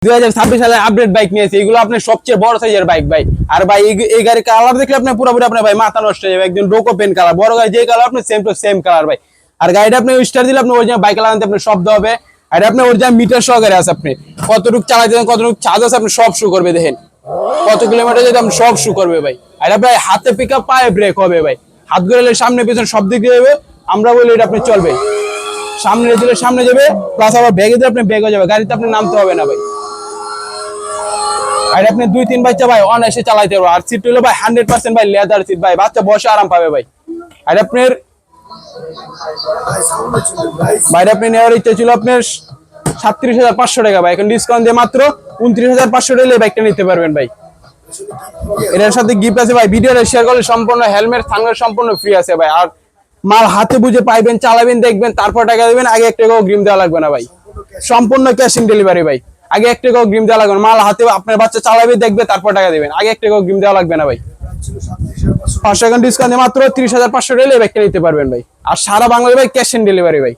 2026 সালে update bike নিয়েছে, এগুলো আপনার সবচেয়ে বড় সাইজের বাইক ভাই। আর ভাই এই গাড়ির কালার দেখলে আপনি পুরোপুরি আপনার ভাই মাথা নষ্ট হয়ে যাবে, একদম ডোকো পেন কালার, বড় গাড়ি যে কালার আপনি সেম টু সেম কালার ভাই। আর গাড়িটা আপনি স্টার্ট দিলে আপনি অরিজিনাল বাইক চালাতে আপনার শব্দ হবে। আর আপনি অরিজিনাল মিটার সহকারে আছে, আপনি কতটুকু চালাতে কতটুকু চার্জ আছে আপনি সব শো করবে, দেখেন কত কিলোমিটার যেতে আপনি সব শো করবে ভাই। আর আপনার হাতে পিক আপ পায়ে ব্রেক হবে ভাই, হাত ঘুরালে সামনে পেছনে সব দিক দিয়ে যাবে। আমরা বলি এটা আপনি চলবে, সামনে দিলে সামনে যাবে, প্লাস আবার ব্যাগে দিলে আপনি ব্যাগ হয়ে যাবে, গাড়িতে আপনি নামতে হবে না ভাই। আর আপনি 2-3 বাচ্চা ভাই অনায়াসে চালাইতে পারবে। আর সিট হলো ভাই 100% ভাই লেদার সিট ভাই, বাচ্চা বসে আরাম পাবে ভাই। আর আপনার বাইরে আপনি নেওয়ার ইচ্ছা ছিল আপনার 37,500 টাকা ভাই, এখন ডিসকাউন্ট দিয়ে মাত্র 29,500 টাকা এই বাইকটা নিতে পারবেন ভাই। এটার সাথে গিফট আছে ভাই, ভিডিওটা শেয়ার করলে সম্পূর্ণ হেলমেট সানগ্লাস সম্পূর্ণ ফ্রি আছে ভাই। আর মাল হাতে বুঝে পাইবেন, চালাবেন, দেখবেন, তারপর টাকা দেবেন। আগে 1 টাকাও অগ্রিম দেওয়া লাগবে না ভাই, সম্পূর্ণ ক্যাশ অন ডেলিভারি ভাই। আগে 1 টাকাও অগ্রিম দেওয়া লাগবে না, মাল হাতে আপনার বাচ্চা চালাবে, দেখবে, তারপর টাকা দেবেন। আগে 1 টাকাও অগ্রিম দেওয়া লাগবে না ভাই। 500 টাকা ডিসকাউন্ট দিয়ে মাত্র 30,500 টাকা এই বাইকটা নিতে পারবেন ভাই। আর সারা বাংলাদেশ ভাই ক্যাশ অন ডেলিভারি ভাই।